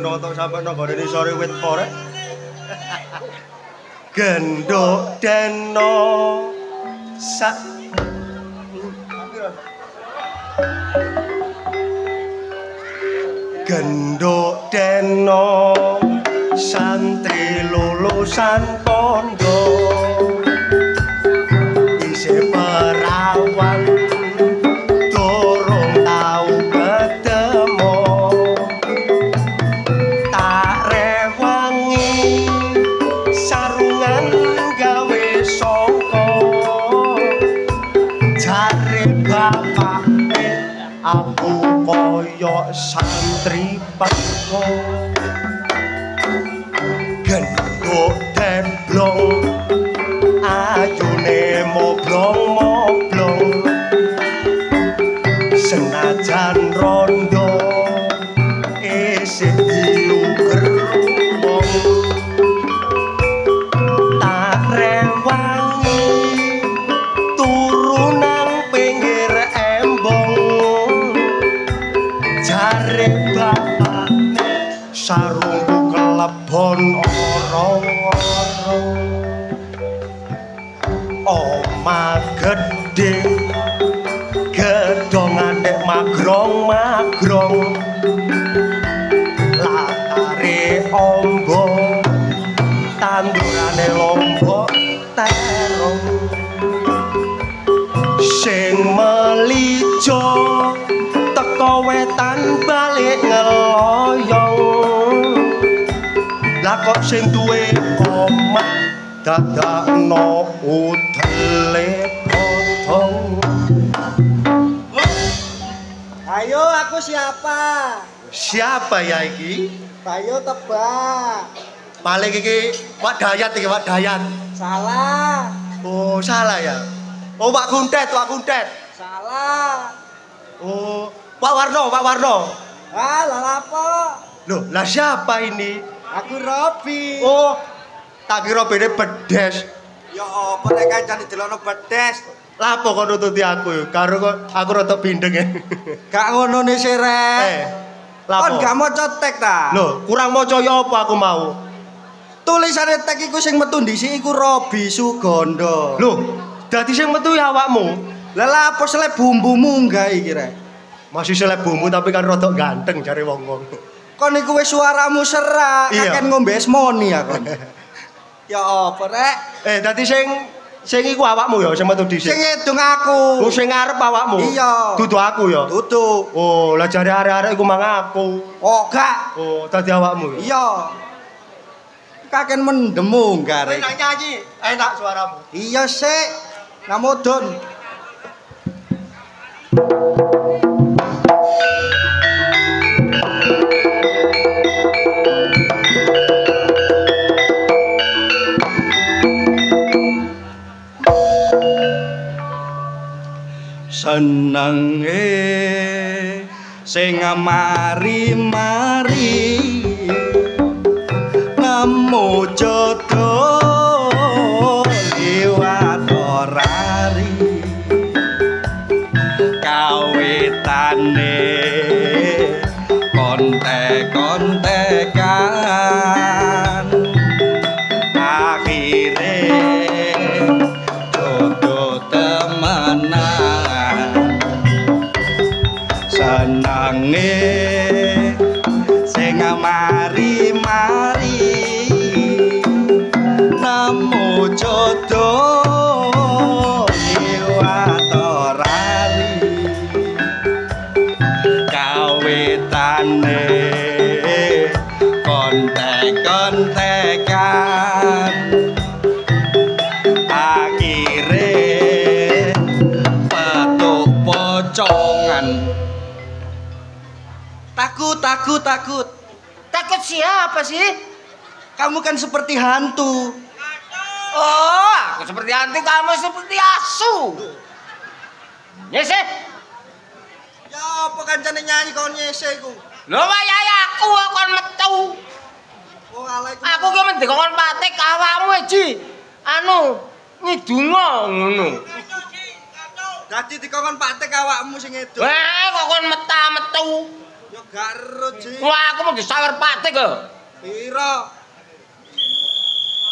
Nonton sampai nonton ini sore wit pore gendok deno sak gendok deno santri lulusan pondok isih perawan durung tau ketemu tak rewangi sarungan gawe saka jare bapake aku koyo santri peko gendok demblong ayune moblong-moblong senajan rondo isih diuger wong tak rewangi turunan pinggir embong jare bapakne sarungku kelebon orong-orong oma gedhe gedhong andek magrong-magrong latare ombo tandurane lombok terong sing melijo teko wetan balik ngeloyong lah kok sing duwe omah dadakno udele potong. Ayo aku siapa? Siapa ya iki? Ayo tebak. Paling iki Wak Dayat iki Wak Dayat. Salah. Oh, salah ya. Oh, Wak Guntet, Wak Guntet. Salah. Oh, Pak Warno, Pak Warno. Ah, lah apa? Loh, lah siapa ini? Aku Robi. Oh, tak kira bene bedes. Ya apa nek kancane delokno bedes. Lah apa kok nututi aku ya? Karo kok aku rada bindeng ya. Gak ngono ne sih, Rek. Lah Kon gak maca tek ta? Loh, kurang maca ya apa aku mau? Tulisane tek iku sing metu ndhisik iku Robi Sugondo. Loh, dadi sing metu ya awakmu. Lah lha apa seleb bumbumu enggak iki, Rek? Masih seleb bumbu tapi kan rada ganteng jare wong-wong. Kon iku wis suaramu serak, kakek ngombe esmoni ya kon. Ya apa, Rek? Dadi sing iku awakmu ya sing metu dhisik. Sing ngedung aku. Oh, sing ngarep awakmu. Iya. Dudu aku ya. Dudu. Oh, lah jare arek-arek iku mang aku. Oh, gak. Oh, dadi awakmu ya. Iya. Kakek mendemu enggak, Rek? Enak nyanyi, enak suaramu. Iya sik. Namudun. Senenge sing mari-mari nemu jodoh liwat orari kawitane kontek-kontekan akhire jodoh temenan senenge sing mari-mari nemu jodoh liwat orari kawitane kontek-kontekan akhire petuk pocongan. Takut. Takut siapa sih? Kamu kan seperti hantu. Oh, aku seperti hantu, kamu seperti asu. Nyese? Ya apa kancane nyanyi kau nyese iku? Lho wayahe aku kon metu. Oh alah iku. Aku ki mending kon patek awakmu Ji. anu ngidunga ngono. Dadi dikongkon patek awakmu sing edo. Kok kon meta-metu. Ya gak ero, Ji. Wah, aku mau disawer patek kok. Piro?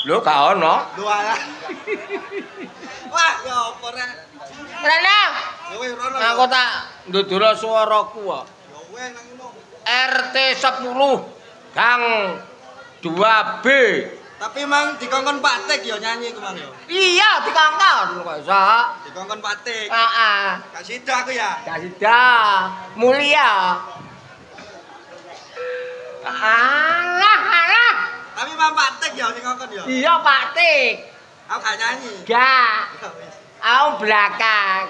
Lho gak ono. Lho alah. Wah, ya apa rek? Rene. Ya wis rono. Aku tak ndudura suaraku kok. Ya wis nang ngono. RT 10 Gang 2B. Tapi mang dikongkon patek ya nyanyi ku mang ya. Iya, dikongkon kok iso. Dikongkon patek. Heeh. Gak sida aku ya. Kasida mulia. Alah. Tapi mang patek ya dikongkon ya. Iya, Pak Tik. Aku gak nyanyi. Gak. Ya wis. Aku belakang.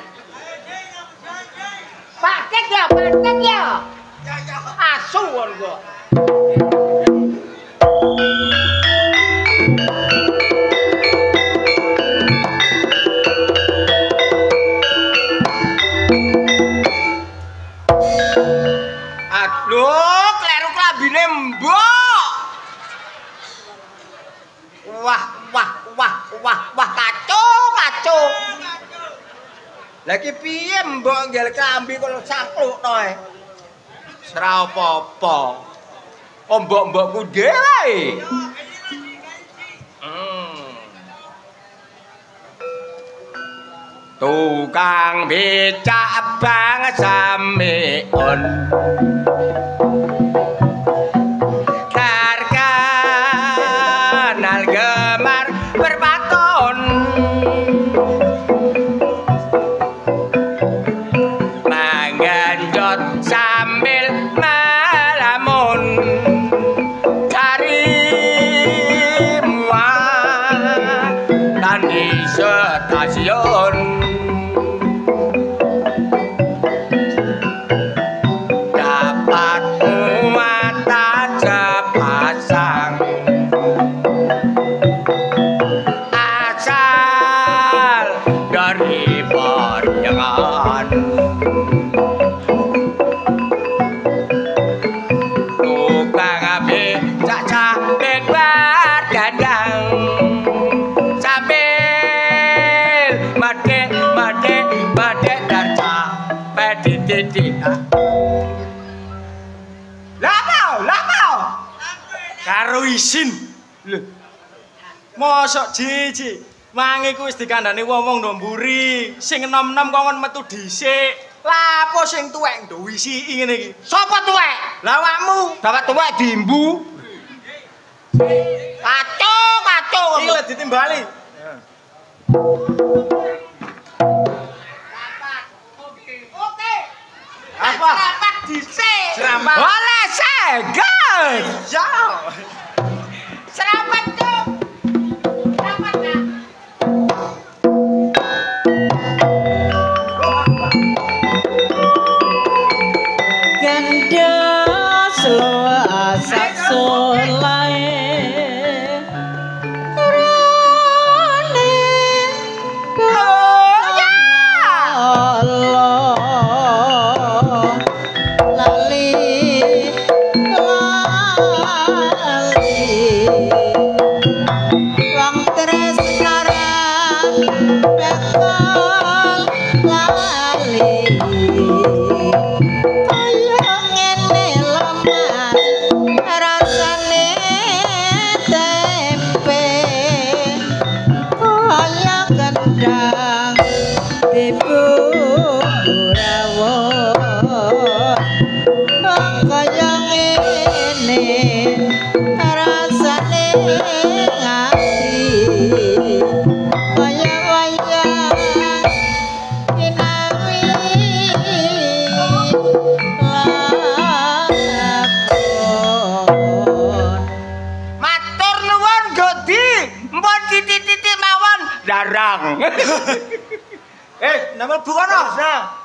Pak Tik ya, Pak Tik ya. Ya ya. Asu kon kok. Aduh, kleru klambine mbok. Wah, kacau. Lagi piye mbok nggal klambi kono saklukno ae. Ora apa-apa. Oh mbok-mbokku dhewe. Tukang becak bang sameon. Karkanal gemar berbaton. Mangenjot sambil melamun. Cari muatan di stasiun. Dapat muatan sepasang. Asal dari Paryangan. Tukang becak sambil bergandang. Sambil medek dan capek titik. Lah Karo isin. Lho. Mosok Ji. Mangi ku wis dikandani wong-wong ndo mburi. Sing enom-enom kok metu dhisik. Lah apa sing tuwek ndo wisiki ngene iki? Sapa tuwek? Lah awakmu. Bapak tuwek diimbu. Kacau. Iki lho ditimbali. Oke. Apa? Rapat dhisik. Serapat. Oleh segel. Ya. Serapat tuh. Serapat ya. Ganda slow asak solae rane lali wong tresnara bekal lali kaya ngene lemas rasane tempe kaya gendang ibu rawon kaya ngene rasane ngati kaya wayang kinawi lakon Matur nuwun Godi. Mpun titik-titik mawon larang. Nama bu kono.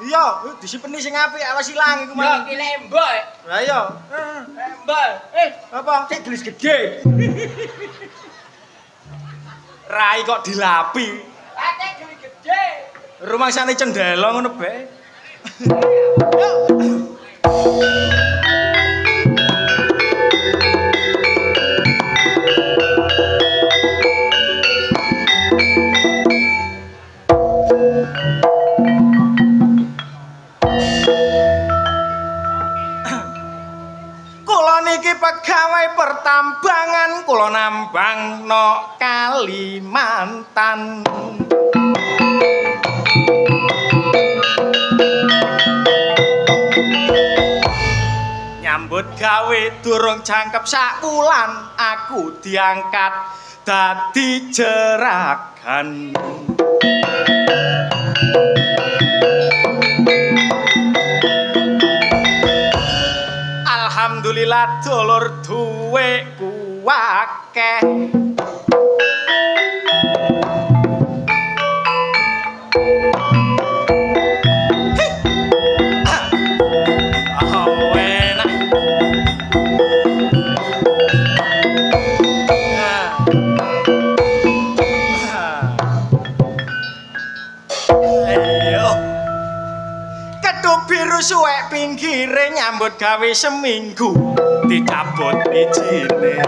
Iya, disipeni sing apik awas ilang iku Yo mang. iki lek mbok. Lah iya. Mbok. Apa? Sik gelis gede. Rai kok dilapi. Ate gelis gede. Rumangsane cendelo ngono bae. gawe pertambangan kula nambangno Kalimantan. Nyambut gawe durung jangkep sak wulan aku diangkat dadi jeragan. Alhamdulillah dulur duweku akeh. Oh, enak. Ayo. Ketu biru suwek pinggire nyambut gawe seminggu dicabut ijine.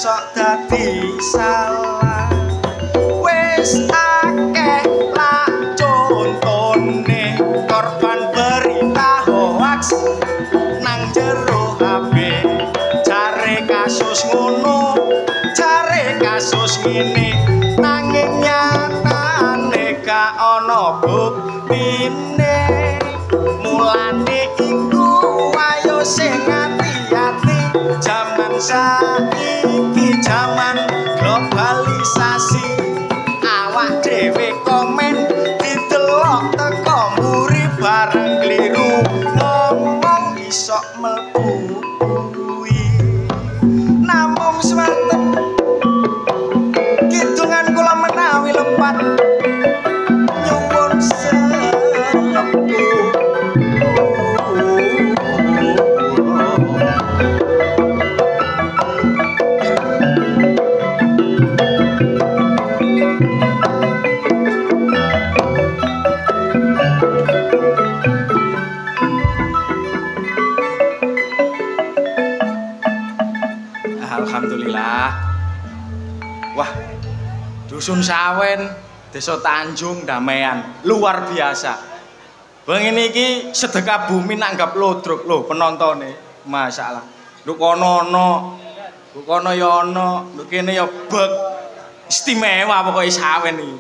sok dadi salah wis akeh lah contone korban berita hoax nang jero HP jare kasus ngono jare kasus ngene nanging nyatane gak ana buktine mulane iku ayo sing ati-ati jaman saiki jaman globalisasi awak dhewe komen didelok teko mburi bareng kliru ngomong iso mlebu kuwi namung swanten kidungan kula menawi lempat nyuwun selepu Alhamdulillah. Wah, Dusun Sawen, Desa Tanjung Damaian, luar biasa. Bengi iki sedekah bumi nanggap lodrok lho penontone. Masalah. Lu kono ono, lu kono ya ono, lu kene ya bek. Istimewa pokoke Sawen iki.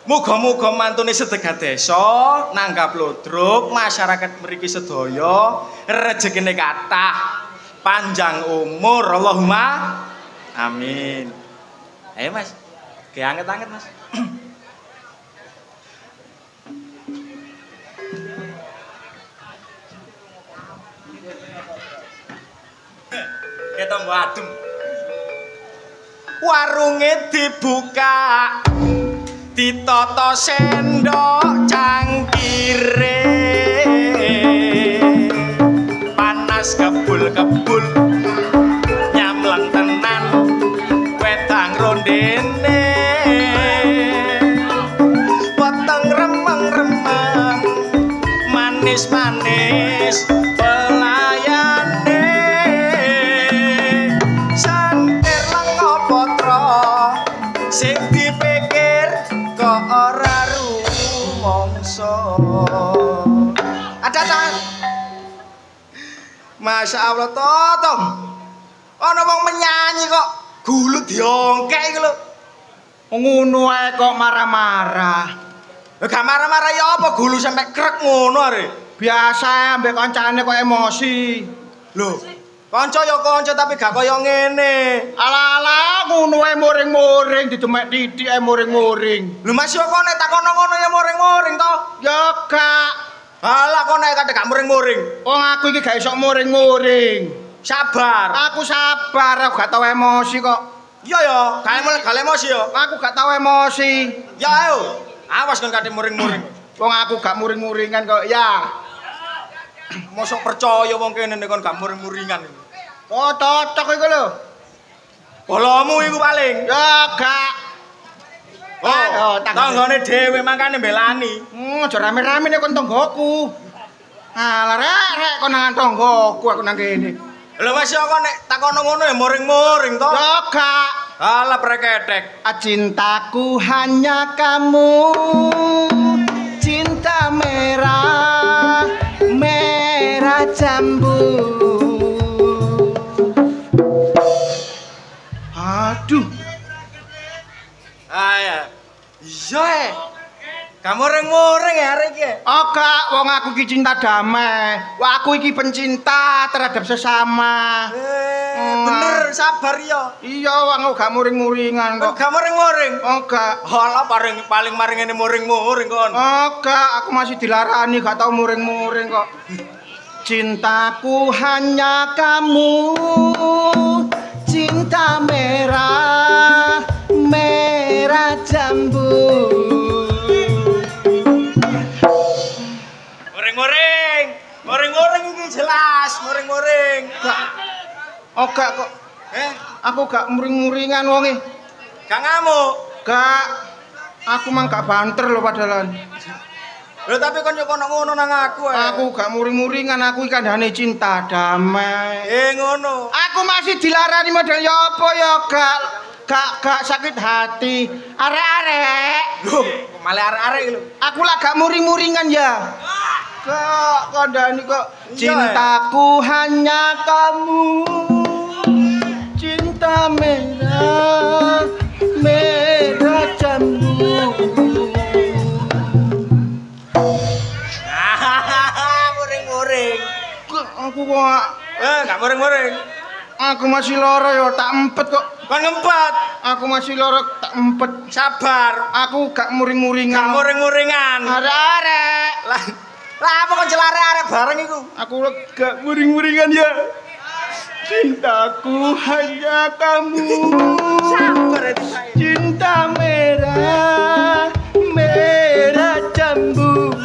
Muga-muga mantune sedekah desa nanggap lodrok, masyarakat mriki sedaya rezekine kathah. Panjang umur Allahumma amin. Ayo Mas, keanget-anget Mas. Kita mbok adem. Warunge dibuka, ditata sendok cangkire. Panas kebul-kebul nyamleng tenan wedang rondene weteng remeng-remeng manis-manis pelayane santer lengo potra sing dipikir kok ora rumangsa ada Masya Allah totong ana wong menyanyi kok gulut diongkek iki lho Ngono ae kok marah-marah. Gak marah-marah ya apa gulu sampai krek ngono are. Biasa ambek kancane kok emosi. Lho, kanca ya kanca tapi gak kaya ngene. Ala-ala ngono ae muring-muring didemek titik ae muring-muring. Lho Mas yo kok nek takono ngono ya muring-muring to? Ya gak. Alah kok nek gak muring-muring. Wong aku iki gak iso muring-muring. Sabar. Aku sabar, aku gak tau emosi kok. Iya ya, gak emosi ya. Aku gak tau emosi. Ya ayo. Awas kon kate muring-muring. Wong aku gak muring-muringan kok ya. Mosok percaya wong kene nek kon gak muring-muringan. Oh, cocok iku lho. Bolomu iku paling. Ya gak. Oh, tanggane dhewe mangkane mbelani. Aja rame-rame nek kon tanggoku. Alah rek kon nang tanggoku aku nang kene. Lho Mas kok nek takono ngono ya muring-muring to? Ya gak. Alah preketek. Cintaku hanya kamu. Cinta merah, merah jambu. Aduh. Iya. Kamu muring-muring ya arek iki. Oh gak, wong aku iki cinta damai. Wah aku iki pencinta terhadap sesama. Bener, sabar ya. Iya, wong gak muring-muringan kok. Oh, gak muring-muring. Oh gak. Halah paling maring ngene muring-muring kon. Oh gak, aku masih dilarani gak tau muring-muring kok. Cintaku hanya kamu. Cinta merah, merah jambu. Muring-muring iki jelas, muring-muring. Gak. Oh gak kok. Aku gak muring-muringan wonge. Gak ngamuk. Gak. Aku mang gak banter lho padalan. Lho tapi kon yo kono ngono nang aku ae. Aku gak muring-muringan, aku iki kandhane cinta damai. Ngono. Aku Aku masih dilarani model ya apa ya gak sakit hati. Arek-arek. Loh, malah arek-arek lho. Aku lah gak muring-muringan ya. Kok kandhani kok Iya, cintaku hanya kamu. Cinta merah merah jambu. Muring-muring. Aku kok Gak muring-muring. aku masih lara ya tak empet kok. Kon ngempet. Aku masih lara tak empet. Sabar. Aku gak muring-muringan. Gak muring-muringan. Arek-arek. Lah apa kon celare arek bareng iku? Aku gak muring-muringan ya. Cintaku hanya kamu. Sabar itu saya. Cinta merah merah jambu.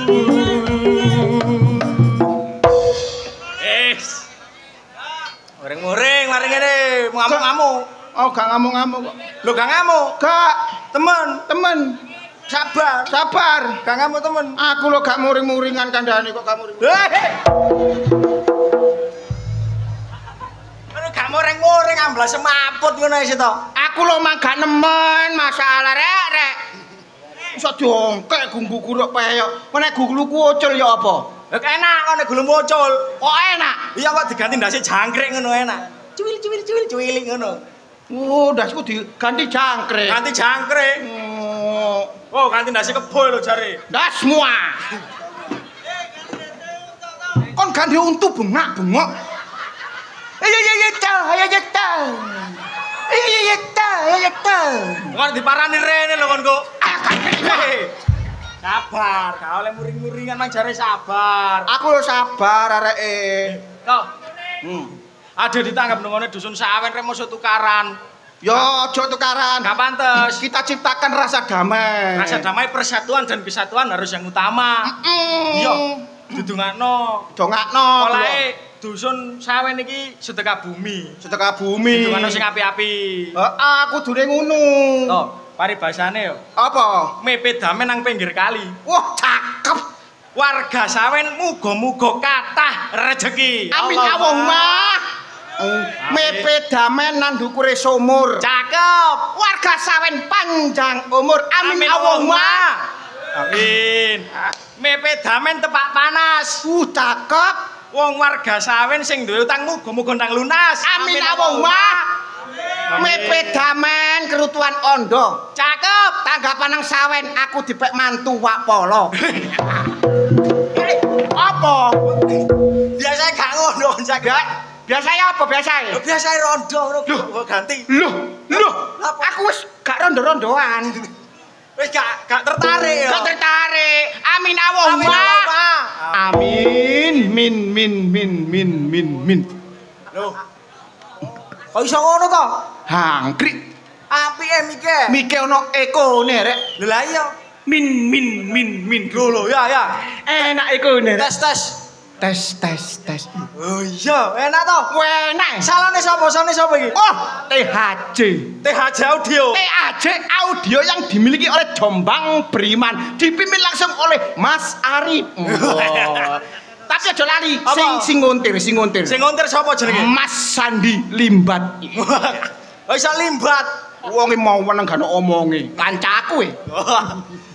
Muring-muring mari ngene, ngamuk-ngamuk. Oh, gak ngamuk-ngamuk kok. Lho gak ngamuk. Gak, Temen, sabar. gak ngamuk temen. Aku lo gak muring-muringan kandhane kok gak muring. Gak muring-muring amblas semaput ngono wis to. Aku lo mah gak nemen masalah rek. Iso diongkek gungguku rek peyok. Nek guluku ucul ya apa? Lah enak kok nek gulu mucul. Kok enak? Iya kok diganti ndase jangkrik ngono enak. Cuwil ngono. Oh, ndasku diganti jangkrik. Ganti jangkrik. Oh, ganti ndase kebo lho jare. Das semua. Kon ganti untu bengak-bengok. Iya. Kok diparani rene lho kon kok. Sabar, gak oleh muring-muringan mang jare sabar. Aku lo sabar areke. Kok. Ada ditanggap nang ngene dusun sawen rek mosok tukaran. Yo aja tukaran. Gak pantes. Kita ciptakan rasa damai. Rasa damai, persatuan dan kesatuan harus yang utama. Iya, didongakno. Dongakno. Olahe dusun sawen iki sedekah bumi. Sedekah bumi. Didongakno sing api-api. Aku dure ngono. Toh, paribasane yo. Apa? Mepet damai nang pinggir kali. Wah, cakep. Warga sawen muga-muga kathah rejeki. Amin Allahumma. Mepe damen nang ndukure sumur. Cakep. Warga sawen panjang umur. Amin Allahumma. Amin. Mepe damen tepak panas. Cakep. Wong warga sawen sing duwe utang muga-muga ndang lunas. Amin Allahumma. Mepe damen kerutuan ondo. Cakep. Tanggapan nang sawen aku dipek mantu wak polo. Apa? Biasa gak ngono jagat. Biasanya apa biasanya? Biasa rondo ngono ganti. Loh. Aku wis gak rondo-rondoan. Wis gak tertarik ya. Gak tertarik. Amin Allahumma. Amin. Min. Loh. Kok iso ngono to? Hangkrik. Apike mike? Mike ono ekone rek. Lha lah iya. Min. Lho ya. Enak ekone rek. Tes. Tes. Oh iya, enak to. Enak. Salone sapa iki? Oh, THJ. THJ Audio. THJ Audio yang dimiliki oleh Jombang Beriman, dipimpin langsung oleh Mas Arif. Tapi aja lali, sing ngontir. Sing ngontir sapa jenenge? Mas Sandi Limbat. Oh iso limbat. Wong mau meneng gak omonge. Kancaku e.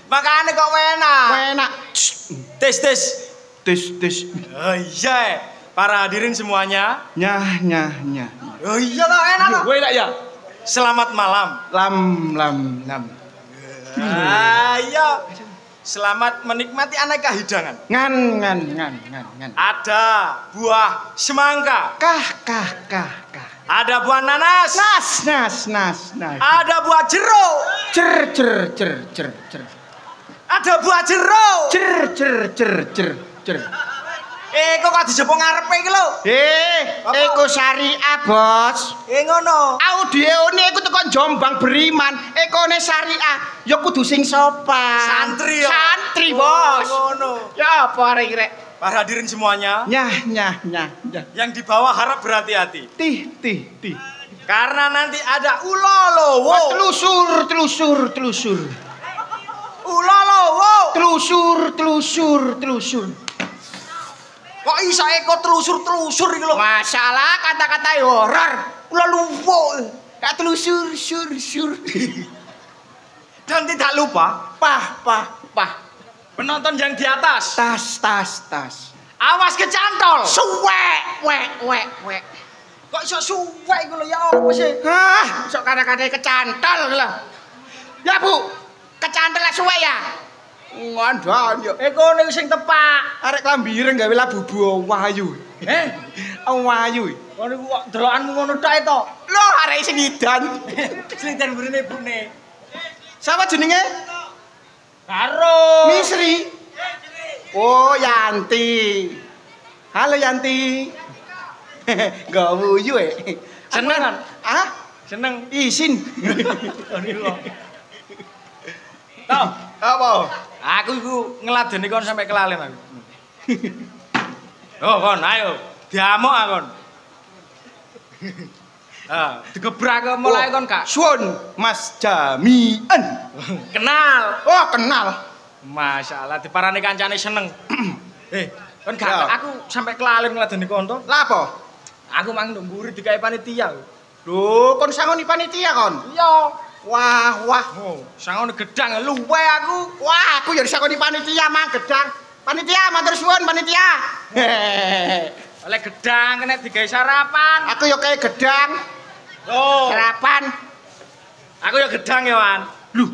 Makane kok enak. Enak. Tes. Tes. Oh iya. Para hadirin semuanya. Nyah. Oh iya lah enak lah. Enak ya. Selamat malam. Lam. Iya. Selamat menikmati aneka hidangan. Ngan. Ada buah semangka. Kah. Ada buah nanas. Nas. Ada buah jeruk. Cer. Ada buah jeruk. Cer. Kok dijepuk ngarepe iki lho. Iku syariah, Bos. Ngono. Audione iku teko Jombang Beriman. Ekone syariah, ya kudu sing sopan. Santri ya. Santri, Bos. Ngono. Ya apa rek? Para hadirin semuanya. Nyah. Yang di bawah harap berhati-hati. Tih. Karena nanti ada ulolowo. Telusur. Ulolowo. Telusur. Kok iso eko telusur-telusur iki lho. Masalah kata-kata horor. Kula luwuk. Gak telusur sur. Dan tidak lupa Pah. penonton yang di atas. Tas. Awas kecantol. Suwek, wek. Kok iso suwek iku lho ya apa sih? Hah, sok kadang-kadang kecantol lho. Ya Bu, kecantol lah suwek ya. Ngandhan yo. Kono sing tepak. Arek klambireng gawe labubu wayu. Wayu. Kono iku kok delokanmu ngono tok to. Lho, arek sing idan. Slinten burine bune. Siapa jenenge? Karo. Misri. Oh, Yanti. Halo Yanti. Gak wuyu Seneng kan? Ah? Seneng. Isin. Toh, Apa? aku iku ngeladeni kon sampai kelalen aku. Oh, kon ayo. Diamuk kon. Digebrak mulai kon Kak. Suwun Mas Jamian. Kenal. Oh, kenal. Masyaallah diparani kancane seneng. Kon gak Ya. aku sampai kelalen ngladeni kon to. Lah apa? Aku mang mburi digawe panitia. Lho, kon sangoni panitia kon. Iya. Wah. Oh, sangone gedang luwe aku. Wah, aku ya disangoni panitia mang gedang. Panitia matur suwun panitia. Oleh gedang kena digawe sarapan. Aku ya kayak gedang. Oh, Sarapan. aku ya gedang ya, Wan. Lho.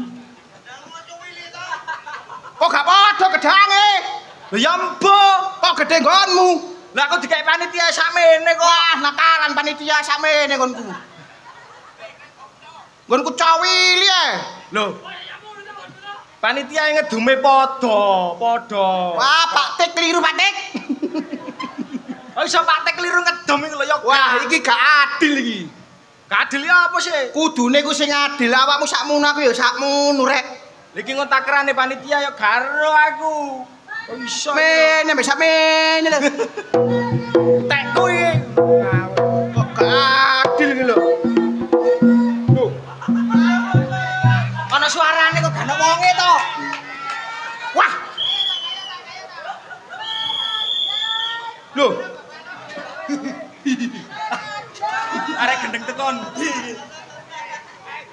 Kok gak padha gedange? Lho ya mbok. Kok gede nggonmu? Lah aku digawe panitia sakmene kok. Wah, nakalan panitia sakmene konku. Nggonku cawili Lho. Panitia ngedume padha. Wah, Pak Tik keliru Pak Tik. Oh iso Pak Tek keliru ngedom iku lho ya. Wah, iki gak adil iki. Kadil ya apa sih? Kudune ku sing adil, awakmu sakmono aku ya sakmono rek. Iki ngotakrane panitia ya garo aku. Oh iso. Mene mbek sakmene lho. Tekku iki. Kok gak adil iki lho. Lho, Ana suarane kok gak ono wonge to. wah. Lho, Arek gendeng tekon.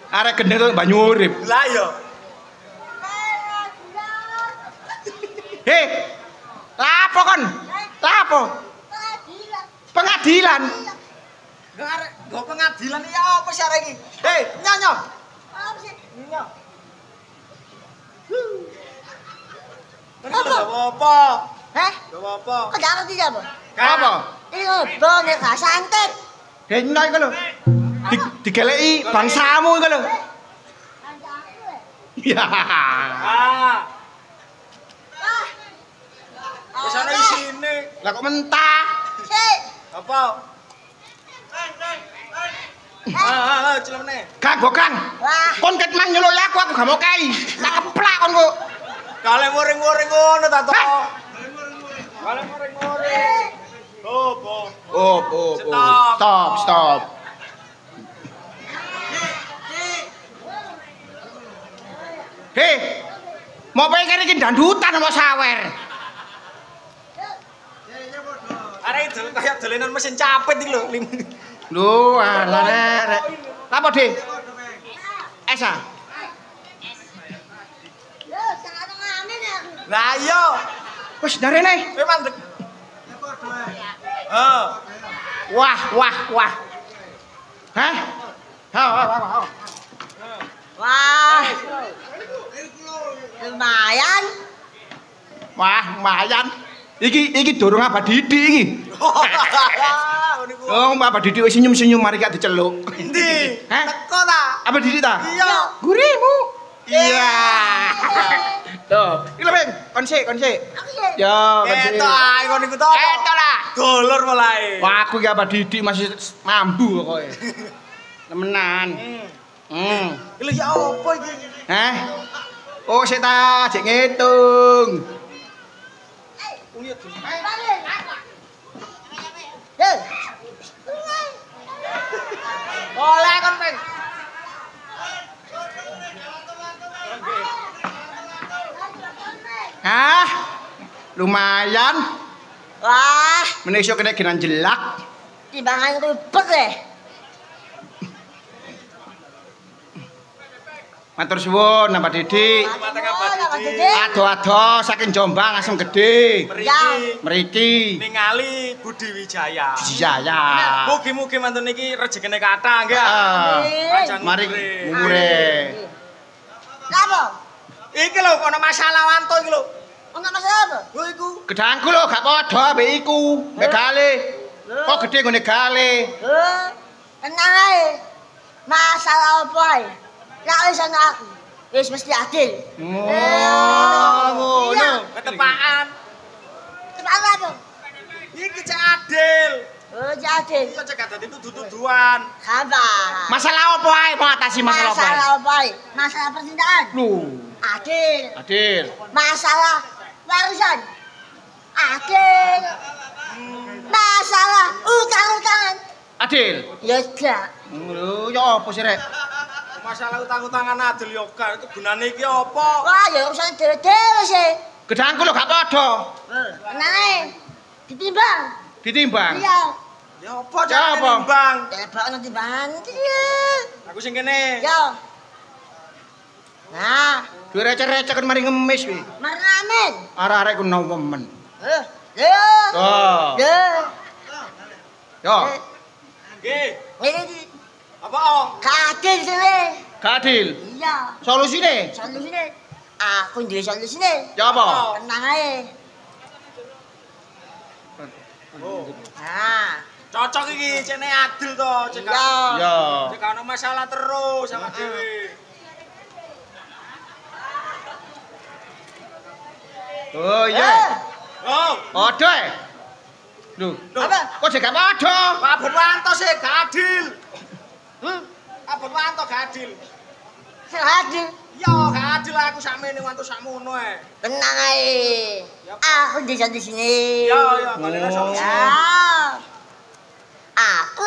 arek gendeng kok banyu urip. Lah ya. Hei, lapo kon? Lapo? Pengadilan. Arek go pengadilan ya apa sih arek iki? Hei, nyanyo. Apa sih? Nyanyo. Apa? Heh? Apa? Kok gak ngerti apa? Apa? Ini ngobrol nek gak santet. Deno iku lho. Digeleki bangsamu iku lho. Ya. Ah. Wis ana isine. Lah kok mentah? Sik. Apa? Celemene. Kang Gokang. Wah. Kon ket mang nyeluk aku gak mau kei. Tak keplak kon kok. Kale muring-muring ngono ta to. Hah? Kale muring-muring. Opo? Oh. Stop. Stop. Hei. Mau pengen iki dandutan apa sawer? Arek itu kayak dolanan mesin capit iki lho. Lho, alah rek. Apa, Dik? Esa. Lho, sak ngene nek. Lah iya. Wis darene. Kowe mandek. Oh. Wah. Hah? Wah. Lumayan. Wah, lumayan. Iki dorong Abah Didi iki. Oh, Abah Didi wis senyum-senyum mari gak diceluk. Endi? Hah? Teko ta? Abah Didi ta? Iya. Gurimu. Iya. Tuh, iki lho, Bang. Kon sik. Aku ya. Ya, kon sik. Eto ae kon iku to. Eto lah. Dolor mulai. Wah, aku iki Abah Didi masih mambu pokoke. Temenan. Iki lho ya apa iki? Hah? Oh, sik ta, jek ngitung. Hei. Oleh kon, Peng. Hah? Lumayan. Wah, Menek iso kena genan jelak. timbangan ribet deh. Matur suwun Mbak Didi. Ado-ado saking Jombang langsung gede. Mriki. Ningali Budi Wijaya. Jaya. Mugi-mugi mantun iki rezekine kathah nggih. Panjang Mari umure. umure. Kenapa? Iki lho ana masalah wanto iki lho. Enggak masalah apa? Lho iku. Gedangku lho gak padha ambek iku. Mbek gale. Kok gede ngene gale. Tenang ae. Masalah apa ae? Lak wis ana aku. Wis mesti adil. Ngono. Ketepaan. Kenapa tuh? Iki cek adil. Oh, adil. Iya cek dadi tuduh-tuduhan. Sabar. Masalah apa ae mengatasi masalah apa? Masalah apa ae? Masalah percintaan. Lho, Adil. adil. Masalah warisan. Adil. Masalah utang-utangan. Adil. Ya enggak. Lho, ya apa sih rek? Masalah utang-utangan adil yo gak itu gunane iki apa? Wah, ya urusan dhewe-dhewe sih. Gedangku lho gak padha. Tenang ae. Ditimbang. Ditimbang. Iya. Ya apa Ya apa? carane nimbang? Tebak nanti bantu. Aku sing kene. Yo. Nah, Duwe receh-receh kan mari ngemis kuwi. marnamen. Arek-arek ku nemen. Yo. Oh. Yo. Yo, Nggih. Ini Apa oh? kadil sini. gak adil. Iya. Solusine? Solusine. Aku duwe solusine. Ya apa? Tenang ae. Oh. Nah, Cocok iki cene adil to, cek. iya. Ya. Cek ana masalah terus sama dhewe. Oh iya. Oh, Padha e. Lho, Apa? kok jek gak padha? Abot Wanto sih gak adil. Abot Wanto gak adil. Sing adil. Yo gak adil aku sakmene Wanto sakmono ae. Tenang ae. Aku di sini. Yo yo golekno solusi. Ya. Aku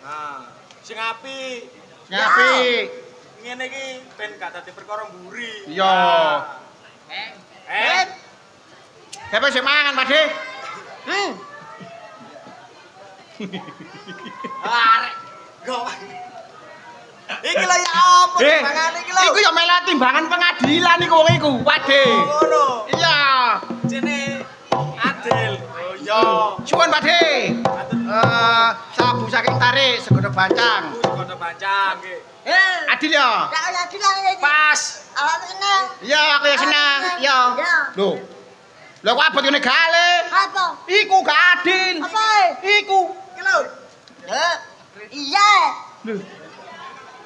Nah, sing apik. Ngapi? Ngene iki ben gak dadi perkara mburi. Iya. Siapa sing mangan, Pak De? Arek. Go. Iki lho ya apa timbangane iki lho. Iku ya melu timbangan pengadilan iku wong iku, Pak De. Ngono. Iya. Cene adil. Oh iya. Suwun, Pak De. Sabu saking tarik segono bancang. Kono bancang nggih. Adil ya? Tak adil lagi. Pas. Awak seneng. Iya, aku ya seneng. Iya. Ya. Lho. Lho kok abot ngene gale? Apa? Iku gak adil. Apa? Iku. Iki lho. Iya. Lho,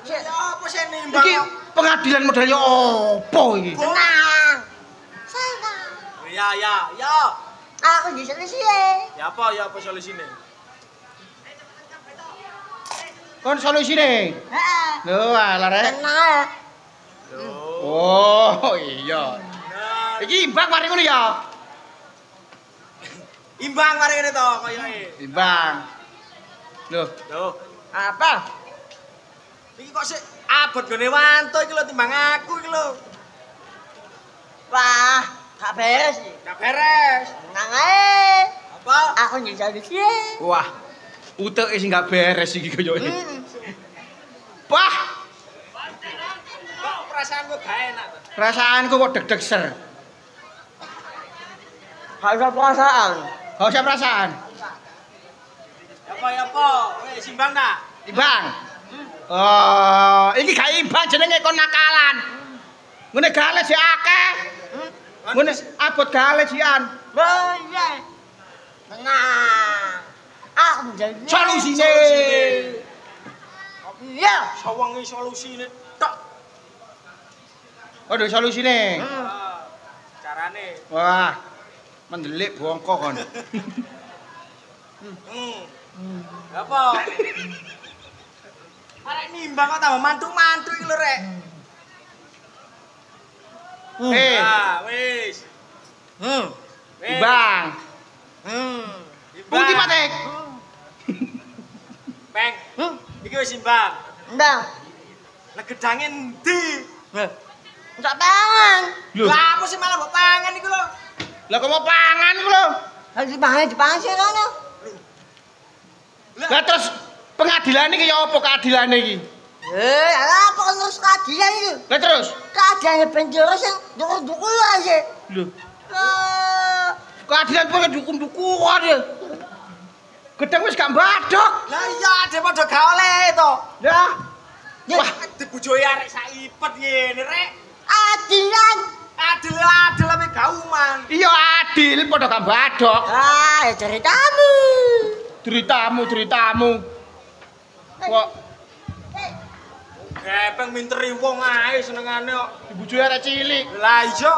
Ya apa sih nimbang? iki pengadilan model ya apa iki? Tenang. Senang. Ya ya ya. Aku di sini sih. Ya apa solusine? Kon solusine. Heeh. Lho, alah rek. Tenang. Oh, iya. Nah, Iki imbang mari ngono ya. imbang mari ngene to koyoke. Imbang. Loh, Loh, Apa? iki kok sik abot gone Wanto iki lho timbang aku iki lho. Wah, gak beres sih. Gak beres. Tenang ae. Apa? Aku di sini. wah. Uteke sing gak beres iki koyoke. Wah, Kok perasaanku gak enak to? perasaanku kok deg-deg ser. Gak usah perasaan. Gak usah perasaan. Ya apa? Wis imbang ta? Imbang. Oh, iki gak imbang jenenge kon nakalan. Ngene gale sik akeh. Ngene abot gale sian. Iya. Tenang. Aku jadi Solusine. Iya. Sawangi solusine tok. Aduh solusine. Carane. Wah. Mendelik bongko kon. Apa? Arek nimbang kok tambah mantu-mantu iki lho, Rek. Ah, wis. Wis. Imbang. Pundi Pak Tek? Peng. Iki wis imbang. Ndang. Lah gedange endi? Tak pangan. Lho. Lah apa sih malah mbok pangan iku lho? Lah kok mau pangan iku lho. Lagi dipangan sih kono. Lah terus pengadilan iki ya apa keadilane iki? Alah apa ngurus keadilan iki? Lah terus? Keadilan penjara sing dukur-dukur aja. Lho. Keadilan pengen dukun-dukuan ya. Gedeng wis gak mbadok. Lah iya ade padha gak oleh to. Lah. Wah, dibujoi arek saipet ngene rek. Adilan. Adil tapi gauman. Iya adil padha gak mbadok. Ah, ya ceritamu. Ceritamu. Kok Gepeng minteri wong ae senengane kok. dibujui arek cilik. Lah iya.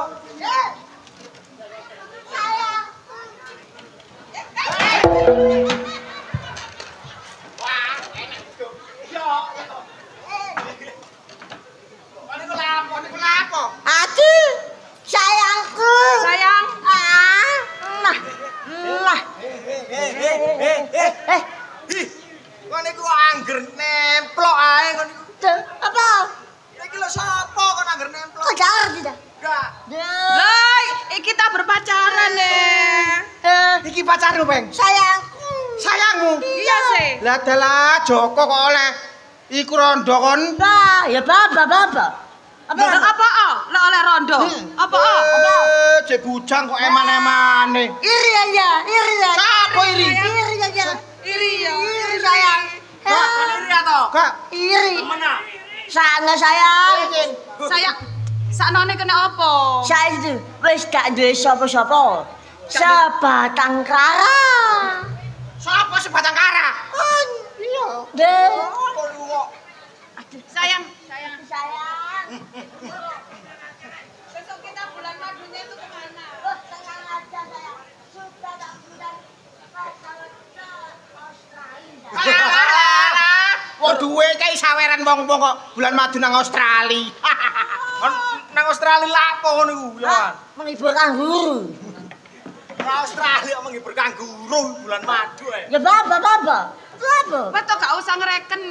Aduh, sayangku. Sayang. Nah. Kon niku angger nemplok ae kon niku. Apa? Iki lho sapa kon angger nemplok? Kok gak ngerti dah? Enggak. Lah, kita berpacaran nih. Iki pacarmu, Peng. Sayangku. Sayangmu. Iya sih. Lah dalah Joko kok oleh iku rondo kon. Bah, ya baba. Apa lah oleh rondo? Apa? Cek bujang kok eman-emane. Iri aja. Siapa iri? Iri aja. Iri ya. Iri sayang. Kon iri to? Kak, Iri. Mana? Sana sayang. Sayang. Saknone kena apa? Saya itu wis gak duwe sapa-sapa. Sebatang kara. sapa sing batang kara? Iya. Deh. Sayang. Sayang. Besok kita bulan madunya itu kemana? Oh, tenang aja sayang. Sudah tak bulan Australia. Wong duwe kae saweran wong-wong kok bulan madu nang Australia. Kon nang Australia lapo ngono iku, ya. Menghibur kanguru. Nang Australia menghibur kanguru bulan madu ae. Ya baba. Betul gak usah ngereken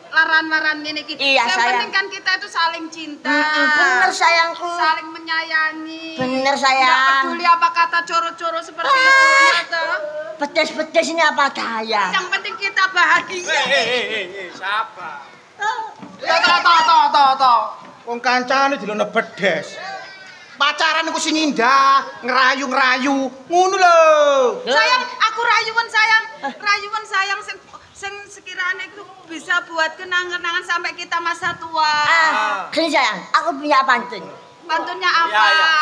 laran-laran ini kita. Iya, Yang sayang. penting kan kita itu saling cinta. Bener sayangku. Saling menyayangi. Bener Nggak sayang. peduli apa kata coro-coro seperti itu ya toh. Pedes-pedes ini apa daya? Yang penting kita bahagia. Siapa? Toh. Wong kancane dilono bedes. Pacaran iku sing indah, ngerayu-ngerayu, ngono lho. Sayang, aku rayuan sayang sing sekiranya itu bisa buat kenang-kenangan sampai kita masa tua. Gini sayang, aku punya pantun. Pantunnya apa? Ya.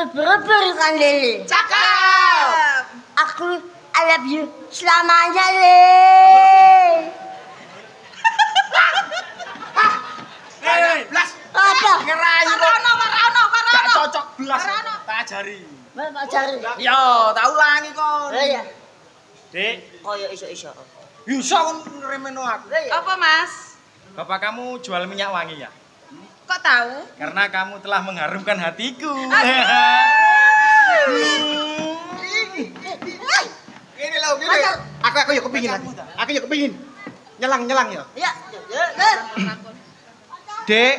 Ubur-ubur kan lele. Cakep. Aku I love you selamanya le. Blas. Apa? Ngerayu. Warono. Gak cocok blas. Warono. Tak ajari. Bapak cari. Yo, tak ulangi kon. Iya. Dek, Koyo iso-iso. bisa kon ngeremeno aku. Apa mas? Bapak kamu jual minyak wangi ya? Kok tahu? Karena kamu telah mengharumkan hatiku. Ini lho, gini. Aku yo kepingin lagi. Aku yo kepingin. Nyelang ya. Iya. Dek.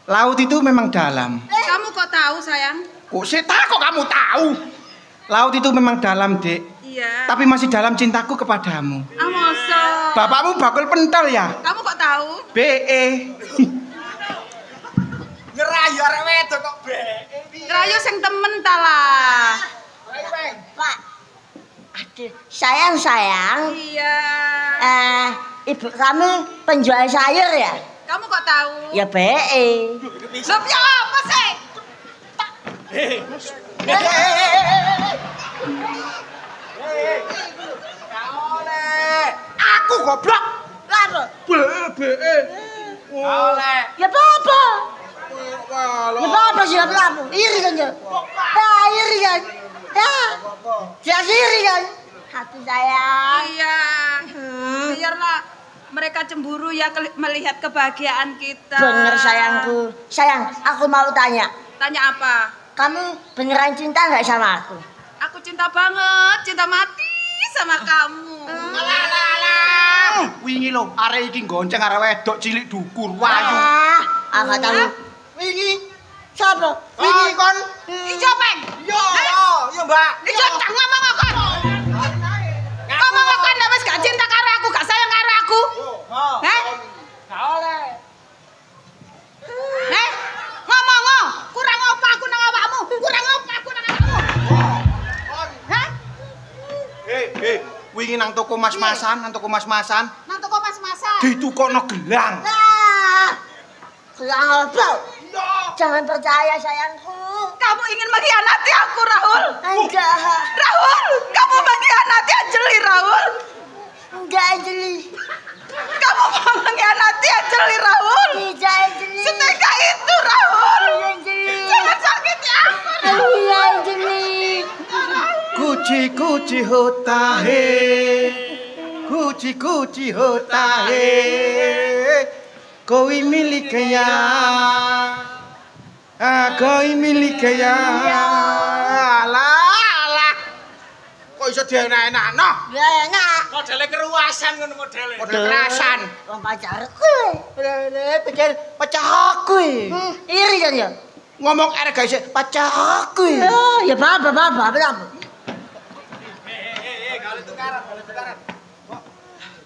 Laut itu memang dalam. Kamu kok tahu sayang? Kok tak kok kamu tahu? Laut itu memang dalam, Dek. Iya. Tapi masih dalam cintaku kepadamu. Masa? Bapakmu bakul pentol ya? Kamu kok tahu? BE. Ngerayu arek wedok kok be. Rayu sing temen ta lah. Pak. Aduh, sayang. Iya. Ibu kamu penjual sayur ya? Kamu kok tahu? Ya BE. Loh, ya apa sih? Aku goblok. Lapa? BE. Oleh. Ya apa? Walah. Ya apa sih lapa? Iri kan ya? Iri kan? Ya iri kan? Hati sayang. Iya. Biarlah mereka cemburu ya melihat kebahagiaan kita. Bener sayangku. Sayang, aku mau tanya. Tanya apa? Kamu beneran cinta nggak sama aku? Aku cinta banget, cinta mati sama kamu. Wingi lho, arek iki gonceng arek wedok cilik dukur wayu. Angkat kamu. Wingi sapa? Wingi kon Ijo peng. yo Mbak. Ijo tak ngomong kon. Ngomong kon lek wis gak cinta karo aku, gak sayang karo aku. Heh? Gak oleh. Heh? Ngomong, kurang apa aku nang awakmu? Kurang apa aku nang awakmu? Heh? Wingi nang toko mas-masan, Nang toko mas-masan. ditukokno gelang. Lah. Gelang apa? Jangan percaya sayangku. Kamu ingin mengkhianati aku, Rahul? Enggak. Rahul, kamu mengkhianati Anjeli, Rahul. Enggak Anjeli. Kamu mau mengkhianati Anjeli, Rahul. Tidak Anjeli. Setega itu, Rahul. Iya Anjeli. Jangan sakiti aku. Iya Anjeli. Kuci होता है कुची होता है कोई मिल गया alah kok iso dienak-enakno Ya enak. Modele keruasan ngono modele. model kerasan Wong pacarku. pikir pecahku Iri kan ya? ngomong arek guys pecahku Ya apa? Kalau tukaran.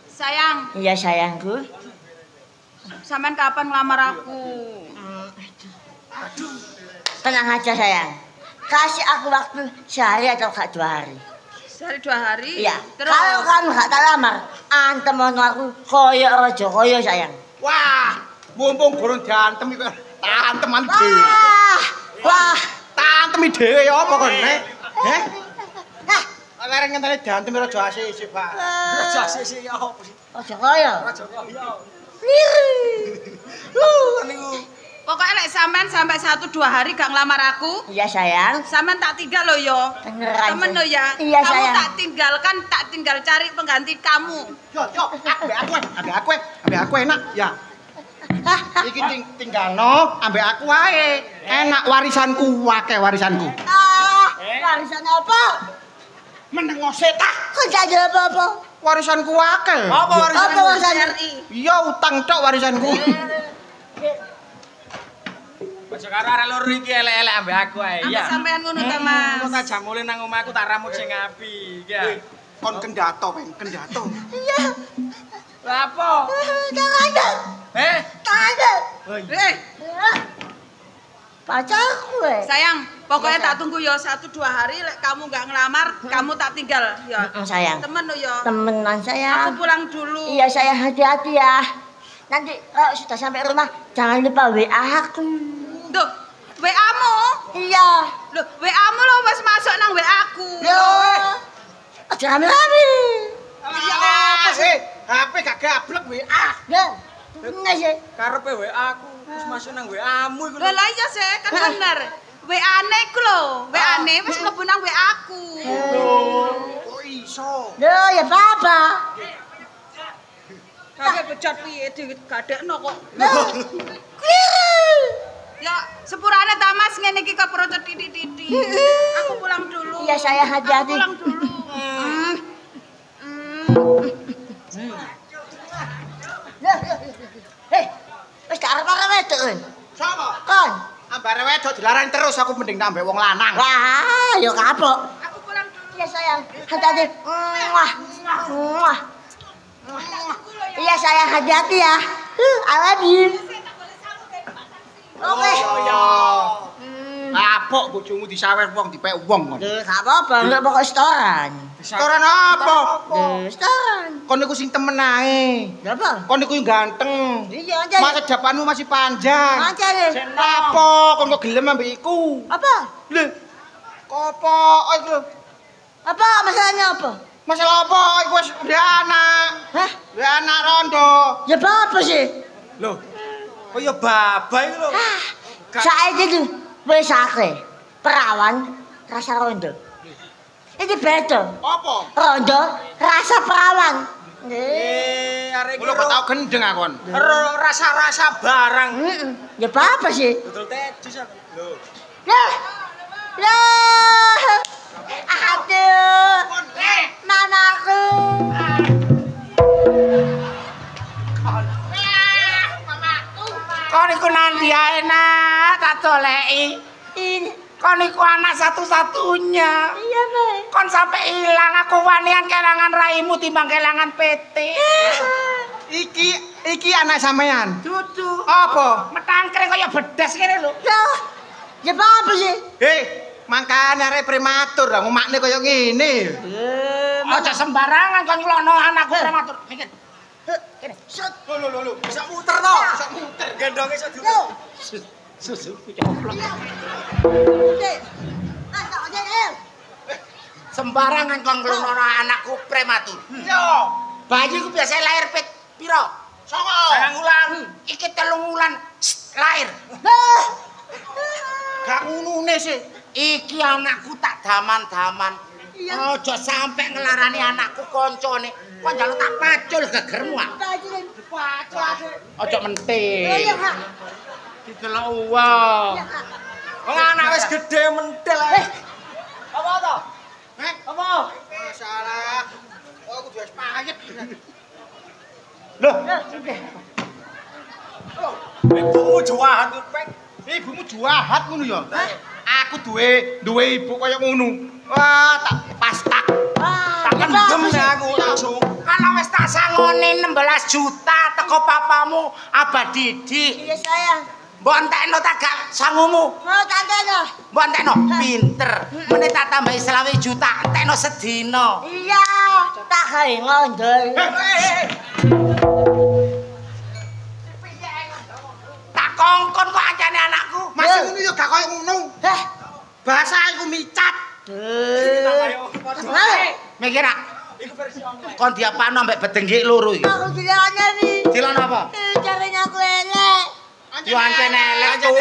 Sayang, Iya sayangku. sampean kapan ngelamar aku? Tenang aja sayang. Kasih aku waktu sehari atau 2 hari. Sehari 2 hari? Iya. Terus? Kalau kamu gak tak lamar, antem ono aku koyo raja koyo sayang. wah mumpung gorong diantem iki tanteman dhewe Wah. tantemi dhewe ya apa kon heh Lareng ngenteni diantem raja asik Pak Raja sik ya opo sih? Raja koyo. Raja kok ya. niku Pokoknya lek sampean sampai 1-2 hari gak ngelamar aku, Iya sayang. sampean tak tinggal loh yo. Beneran, Temen sayang. lo ya. Iya, kamu sayang. tak tinggalkan, tak tinggal cari pengganti kamu. yo ambek aku enak ya iki tinggalno ambek aku wae enak warisanku akeh warisanku Warisan apa? meneng setah Kok gak ada apa-apa? warisanku akeh Apa warisanmu? Apa warisan? iya utang tok warisanku Aja karo arek loro iki elek-elek ambek aku ae Ambek ya. sampean ngono ta, Mas. Kok tak jamule nang omahku tak ramut sing apik ya. kon kendato kendato Iya. Lah apa? Jangan ada. Tak ada. Pacarku Sayang, pokoknya Iya, tak tunggu yo 1-2 hari lek kamu gak ngelamar, kamu tak tinggal ya. sayang. Temen lo yo. Temenan Aku sayang. pulang dulu. Iya sayang hati-hati ya. Nanti kalau sudah sampai rumah jangan lupa WA aku. Duh, WA-mu? Iya. Loh, WA-mu lo wis masuk nang WA-ku. Yo. Aja rame-rame. iya apa sih HP gak gablek WA Ya. Enggak sih. Karepe WA aku wis masuk nang WA-mu iku. Loh lah iya sih, kan bener. WA-ne ku lho, WA-ne wis mlebu nang WA-ku. kok iso Loh ya apa-apa. Kabeh bejat piye digadekno kok. Loh. Keliru. Ya, sepurane ta Mas ngene iki kok procot titik-titik. Aku pulang dulu. Iya saya Aku hati-hati. pulang dulu. Wis gak arep-arep wedok kan? sapa Kon. ambare wedok dilarani terus aku mending tambah wong lanang Wah, yo kapok. Aku pulang dulu. Iya sayang, hati-hati. Muah. Muah. Iya sayang, hati-hati ya. I love you. Oke. kapok bojomu disawer wong dipek wong kon Gak apa-apa, enggak pokok setoran. setoran apa Setoran. kon niku sing temen ae Berapa? kon niku ganteng Iya aja. masa depanmu masih panjang Aja deh. apa kon kok gelem ambek iku Apa? lho kopo iku lho Apa masalahnya apa? masalah apa iku wis duwe anak Hah? duwe anak rondo Ya apa sih? Loh. Kok ya babah iki lho. Saiki itu wis akeh perawan rasa rondo. Ini beda. apa Rondo rasa perawan. Arek iki kulo kok tau gendeng akon rasa-rasa barang. Ya apa sih? Betul tejus aku. Lho. Lah. Lah. Aduh. Mamaku. kon iku nanti ae nak goleki. Ini. Kon iku anak satu-satunya. Iya, Mbak. Kon sampe ilang aku wanian kelangan raimu timbang kelangan PT. Iki anak sampean. Dudu. Apa? Metangkring kaya bedas kene lho. Ya apa sih? Makane arek prematur lah ngomakne kaya ngene. Aja sembarangan kon ngelono anakku prematur. Mikir. Kene. Lho, bisa muter to, bisa muter. Gendonge iso diuter. Susu coplok. Sembarangan kon ngelono anakku prematur. Yo. Bayi ku biasa lahir piro? 9 wulan. Iki 3 wulan lahir. Gak ngunune sih. Iki anakku tak daman-daman. Aja sampe ngelarani anakku koncone. Kok njaluk tak pacul gegermu ah. Pacul. Aja mentil. Iya, Kak. Didelok wong. Wong anak wis gedhe mentil ae. Apa to? Apa? Masalah. Oh, kudu wis payet. Loh, Ibumu jawahan ku, Peng. Ibumu jahat ngono ya. Aku duwe ibu kaya ngono. Wah, tak pastak. Tak kendem aku langsung. Kalau wis tak sangone 16 juta teko papamu Abah Didi. Iya, sayang. Mbok entekno tak gak sangumu. Mau tante no. Mbok entekno pinter. Meneh tak tambahi 20 juta entekno sedina. Iya, tak gawe ngondol. Tak kongkon kok ancane anakku. Masih ngono ya gak kaya ngono. Heh. Bahasa iku micat. Mikir ah. Kon diapano ambek bedengik loro iki. Aku dilanya nih. Dilan apa? Caranya aku elek. Yo ancene elek cuk.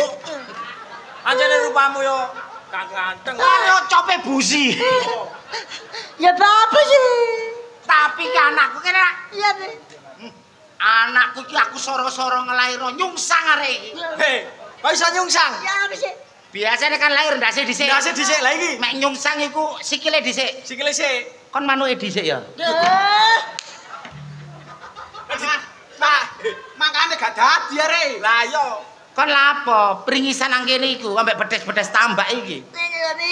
Anjene rupamu yo gak ganteng. Karo cope busi. Ya apa sih? Tapi ki anakku kene nak. Iya, Be. Anakku ki aku soro-soro ngelairno nyungsang arek iki. Hei, kok iso nyungsang? Ya apa sih? Biasane kan lahir ndase dhisik. Ndase dhisik lah iki. Mek nyungsang iku sikile dhisik. Sikile sik. Kon manuke dhisik ya. Pak, makane gak dadi arek. Lah yo. Kon lapo? Pringisan nang kene iku ambek bedes-bedes tambak iki. Ini lho, Bi.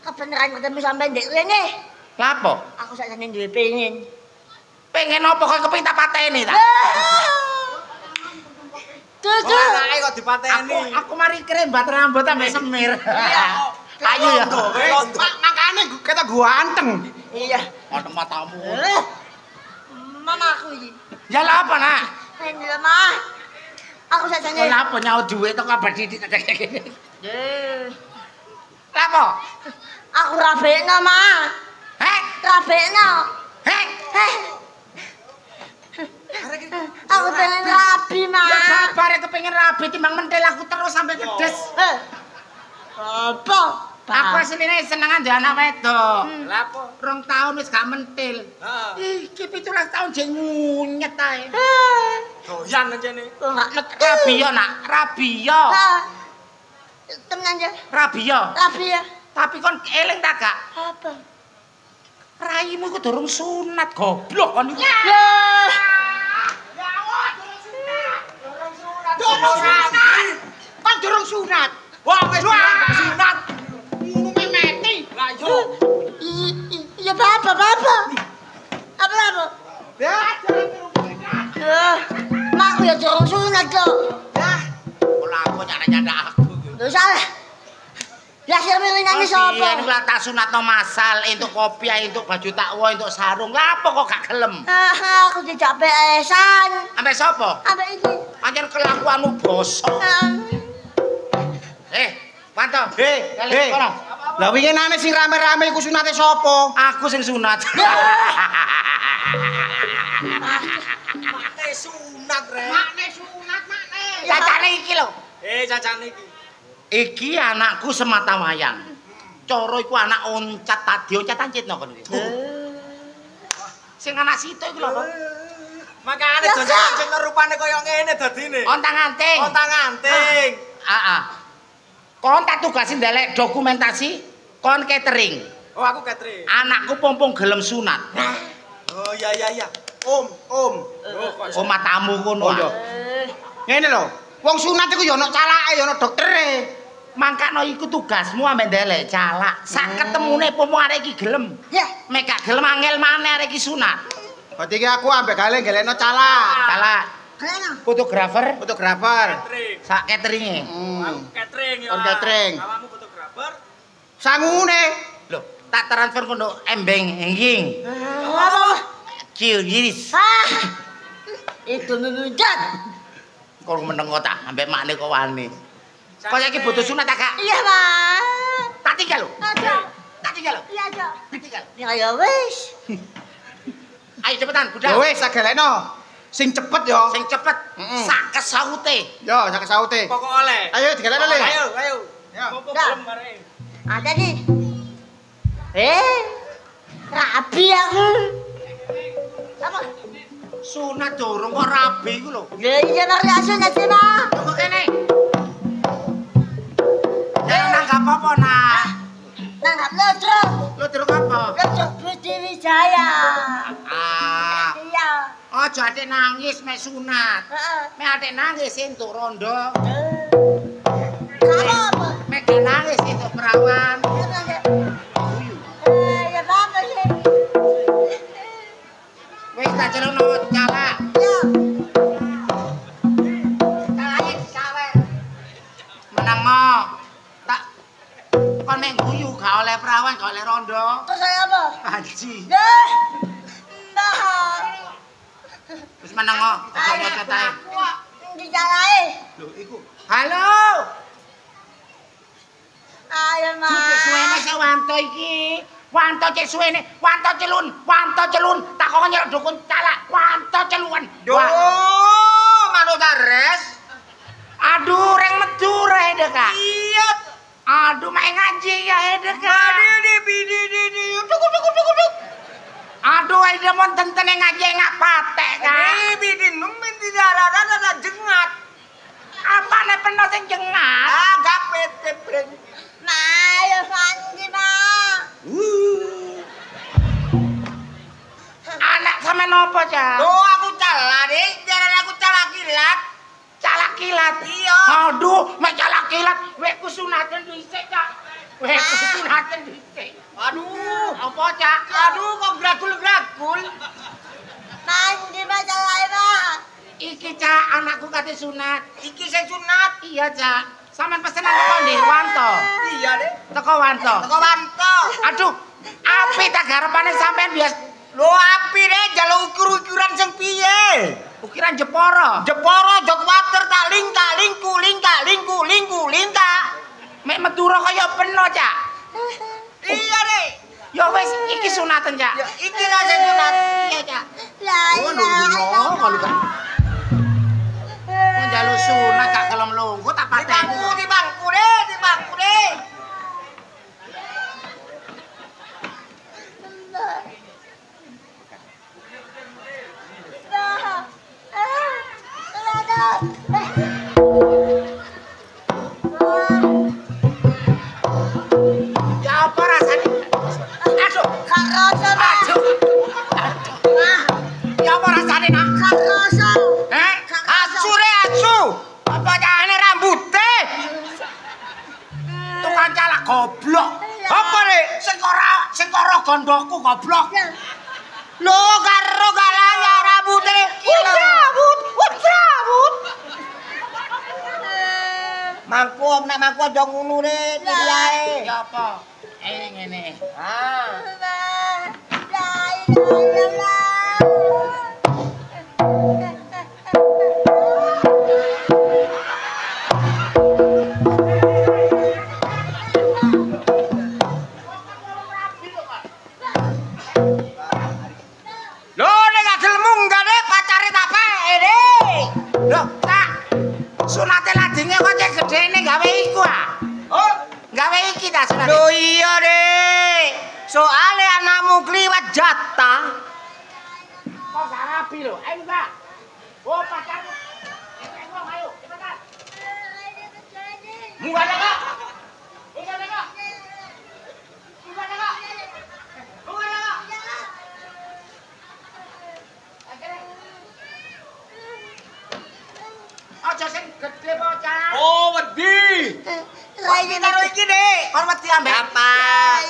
Kebenaran ketemu sampe ndek rene. Lapo? Aku sakjane duwe pengen. Pengen apa kok kepengin tak pateni ta? Tutu. Anake kok dipateni. Aku mari krembat rambut ambek semir. Ayo ya. Makane kata gua anteng. Iya. Ono matamu. Mama aku iki. Ya lah apa nak? Ini lho, Ma. Aku sakjane. Kon lapo nyaut duwe teko Abah Didi kayak gini. Lapo? Aku rabekno, Ma. Heh? Rabekno. Heh? Aku pengen rabi, Ma. Ya sabar kepengin rabi timbang mentil aku terus sampai pedes. Apa? Aku asline senengan ndek anak wedok. Lapo? 2 tahun wis gak mentil. Heeh. Iki 17 tahun jeng ngunyet ae. Doyan anjene. Enggak nek. Rabia nak, rabia. Tenan ya. Rabia. Rabi ya. Tapi kon eling tak gak? Apa? Raimu iku durung sunat goblok kon iku. Kan durung sunat. Wah, wis sunat. Ngono memeti. Lah yo. Iya, Papa. Apa? Ya, Mak aku ya durung sunat kok. Ora aku nyana-nyana aku. Lho salah. Lah sing nyanyi sapa? Biyen lah tak sunatno masal, entuk kopiah, entuk baju takwa, entuk sarung. Lah apa kok gak gelem? Aku dijak pesan. Ambek sapa? Ambek iki. Pancen kelakuanmu bosok. Panto. Hei. Lah winginane sing rame-rame iku sunate sapa? Aku sing sunat. Makne sunat, Rek. Makne sunat, makne. Cacane iki lho. Cacane iki. Iki anakku semata wayang. Coro iku anak oncat tadi oncat ancitno kono iki. Sing anak situ iku lho. Makane jangan rupane kaya ngene dadine. Ontang-anting. Ontang-anting. Heeh. Kon tak tugasi ndelek dokumentasi, kon catering. Oh, aku catering. Anakku pompong gelem sunat. Oh, iya. Om. Oh, kok Omah tamu kono. Oh, iya. Ngene lho. Wong sunat iku ya ana calake, ya ana doktere. Mangkano iku tugasmu ambek ndelek calak. Sak ketemune pomo arek iki gelem. Ya. Mek gak gelem angel maneh arek iki sunat. Berarti iki aku ambek gale gelekno calak. Calak. Kalian Fotografer Fotografer. sak cateringe. Catering ya. On catering. Awakmu fotografer. Sangune. Lho, tak transfer kono embeng engking. apa? Ciris. Itu nunjat. Kok meneng kok tak ambek makne kok wani. Kaya iki butuh sunat ta, Kak? Iya, Mas. Tak tinggal lho. Aja. Tak tinggal lho. Iya, aja. Tak tinggal. Ya wis. Ayo cepetan, Ya budal. wis sagelekno. Sing cepet yo. Sing cepet sak kesaute. Yo, sak saute. Pokok oleh. Ayo digelekno le. Ayo. Ya. Popo Dah. gelem bareng. Ada nih. Rabi aku. Apa? Sunat dorong kok rabi iku lho. Ya iya nang asun sih, Mas. Kok kene? Jangan nanggap apa, Nak. Nanggap lodro. Lu terus apa? Lodro Budi Wijaya. Ah, Iya. ojo ate nangis mek sunat. Heeh. Mek ate nangis entuk rondo. Kamu apa? Mek gak nangis entuk perawan. Ya apa sih? Wis tak celokno calak. Ya. Calake disawer. Menengo. Tak kon mek guyu gak oleh perawan, gak oleh rondo. Terus saya apa? Haji. Deh. Mbah. Wis menengo, aja nyocot ae. Dijalae. Lho iku. Halo. Ayo, Cek suwene Mas. sik wanto iki. Wanto cek suwene, wanto celun. Tak kok nyerok dukun calak. Wanto celuan. Yo, manut tares. Aduh, reng medu re Kak. Iya. Aduh, mek ngaji ya Kak. Duk. Aduh, ide mon tentene ngaji ngak patek Kak. Bidin mung didarada jengat. Apa nek peno sing jengat? Ah, gapet tebreng. Nah, ayo Fandi, Mas. Anak sampe nopo, Cak? Loh, aku calak, Dik. Jaran aku calak kilat. Calak kilat. Iya. Aduh, mek calak kilat, wekku sunaten dhisik, Cak. Wekku sunaten dhisik. Aduh. Apa, Cak? Aduh, kok gragul-gragul. Fandi, Mas, jalan, Mas. Iki, Cak, anakku kate sunat. Iki sing sunat. Iya, Cak. Sampeyan pesenan teko ndi? Wanto. Iya, Dik. Teko Wanto. Teko wanto. Aduh, api tak garepane sampeyan bias Lo api deh, jalur ukur-ukuran sing piye? ukiran Jepara. Jeporo jok water kaling kuling ta. Mek Madura kaya peno, Cak. Iya deh. Ya wis iki sunatan, Cak. Ya iki lah sing sunat. Iya, Cak. La ilaha Wong njaluk sunat gak gelem lungguh tak pateni. Di bangku deh. Ya apa rasane? Aduh, ya apa rasane, Nak? Asu. Apa jane rambute? Tukang calak goblok. Apa deh? Sing karo gondoku goblok. Lo karo galanya rambute. Rambut. Mangku nek mangku aja ngono re, diae. Ya apa? Ngene. Ah. Lo nek gak gelem munggah deh pacare tak peke deh. Loh, Kak. Sunate ladinge kok cek gedene gawe iku ah. Oh, Gawe iki ta sunate. lo iya deh. Soale anakmu kliwat jatah. Kok gak rapi lho. Ayo, Kak. Oh, pacarmu. Ayo, cepetan. Munggah deh, Kak. Munggah deh, Kak. Munggah deh, Kak. Munggah deh, Kak. Aja sing Gede bocah. Oh, wedi. Wedi karo iki, Dik. Kon wedi ambek apa?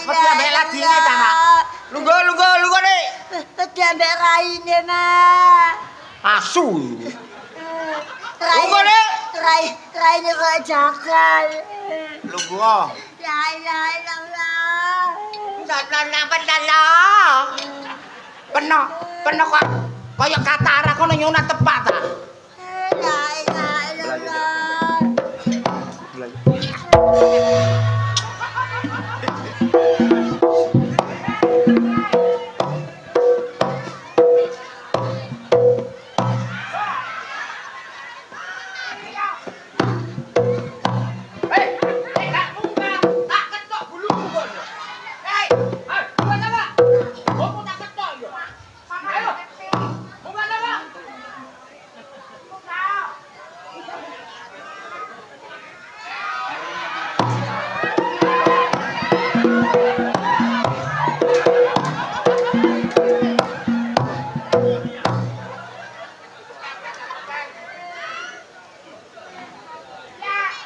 Wedi ambek ladine ta, Nak? Lungguh, Dik. Wedi ambek raine, Nak. Asu. Lungguh, Dik. Raine kok jagal. Lungguh. La ilaha illallah. Peno kok kaya katara kono nyunat tepak ta. La ilaha illallah.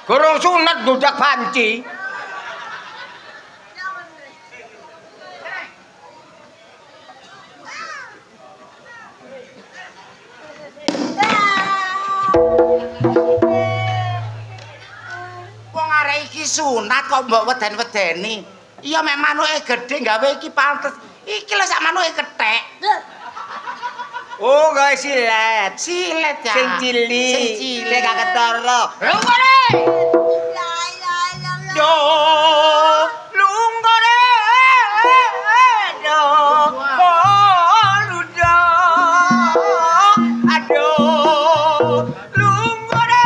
Gorong sunat godak panci. Wong arek iki sunat kok mbok weden-wedeni. Iya mek manuke gedhe gawe iki pantes. Iki lho sak manuke kethek. Oh, guys, silet. Silet ya. Sing cilik. Sing gak ketara. Lunggone. La ilaha illallah. Yo, lunggone. Yo, luda. Aduh, lunggone.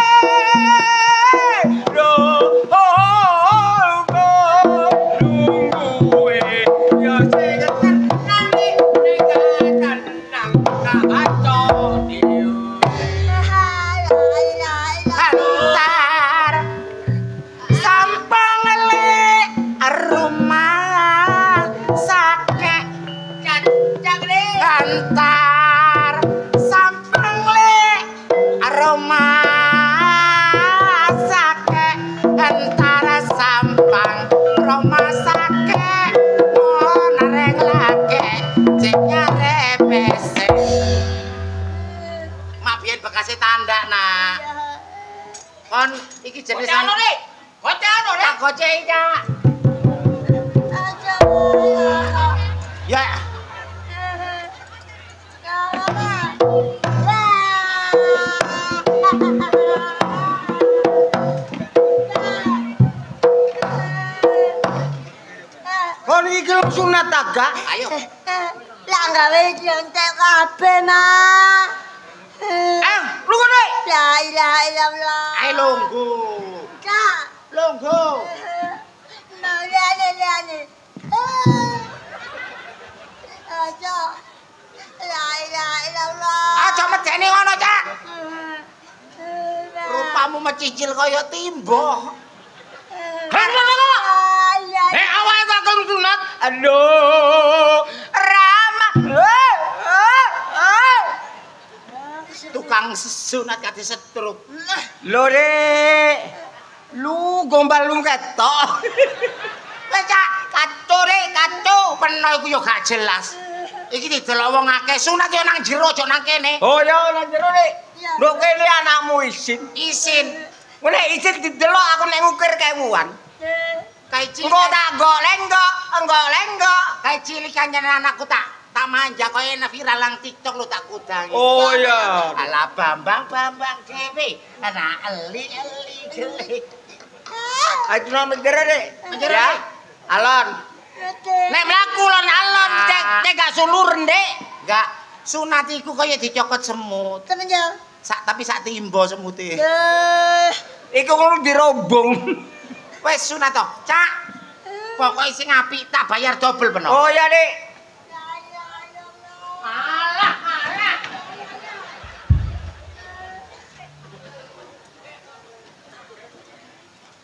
Yo, lungguhe. Yo sing tenang ning tenang kaca diu. Antar sampang le rumah sakit antar sampang le rumah sakit antara sampang rumah sakit monareng lagi cenyare pese mak biyen bekasé tanda nak kon iki jenis anu Dik goce anu Dik goce ya ya Kon iki lho sunat ta, Gak? ayo Lah gawe jontek kabeh, Nak. lungo Dik La ilaha illallah. ayo lunggu Kak. lunggu Nah, liane. Aja. La ilaha illallah. aja medeni ngono Cak rupamu mecicil kaya timbo Awake kok kelem sunat. Aduh, Rama. tukang sunat kate setruk Lho, Dik. Lu gombal lu ketok. lah Cak kacau Dik kacau peno iku yo gak jelas iki didelok wong akeh sunat yo nang jero aja nang kene Oh ya, nang jero, Dik. Nduk kene anakmu isin. isin Mulai isin didelok aku nek ngukir kewuan. kae cilik Engko tak golek-golek. kae cilik kanjane anakku tak manja kaya viral lang TikTok lu tak kudangi Oh ya. ala Bambang dhewe ana eli gele Ayo nang jero, Dik. Menjero, Ya. Dik. Alon. nek mlaku lon alon cek gak sulur Ndek gak sunat iku kaya dicokot semut Temennya. tapi sak timbo semute Iku kudu dirombong. wis sunat to Cak pokoke sing apik tak bayar dobel peno Oh ya, Dik. alah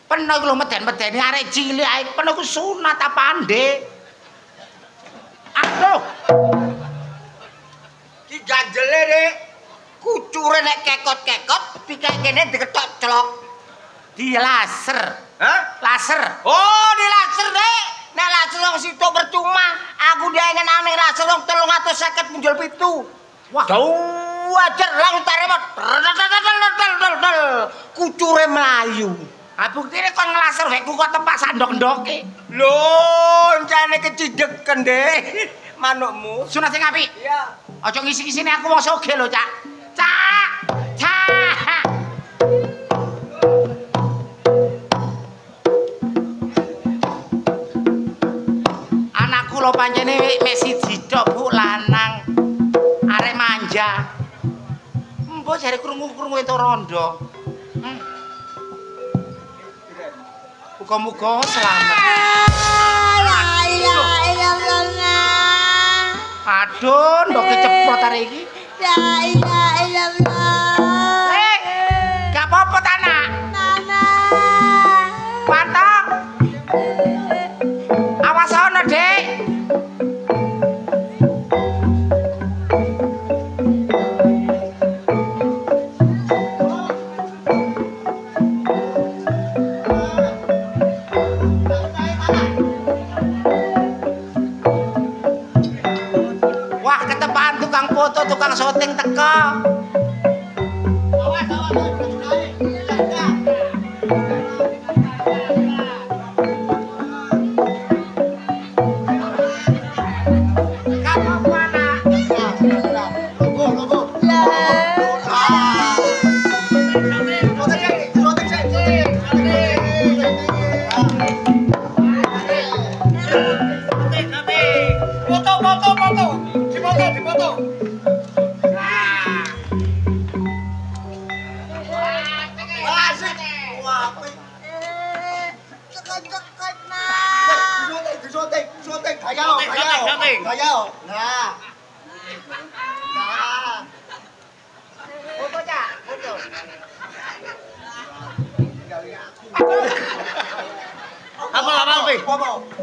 peno iku lho meden-medeni arek cilik ae peno ku sunat apa Ndek aduh Ki ganjele, Dik. Kudu kucure nek kekot-kekot pikae kene diketok celok. Di laser. Hah? Laser. Oh, di laser, Dek. Nek laser wong sitok percuma. Aku diengen ame laser wong 350 punjul 7. Wah. Jauh ajar lang taremot. Kucure mlayu. Ah buktine kon nglaser wekku kok tempat sandok-ndoke. Loh, encane kecideken, Dek. Manukmu. Sunat sing apik. Iya. Aja ngisi-ngisine aku wong soge lho, Cak. Cak. Cak. Anakku lho pancene mek siji tok, Bu, lanang. Arek manja. Mbok jare krungu-krungu entuk rondo. Muga-muga selamat. Aduh, ndok kecepot arek iki. Gak apa-apa ta, Nak? Pantang. Awas ana, Dek. Wah, ketepaan tukang foto, tukang syuting teko.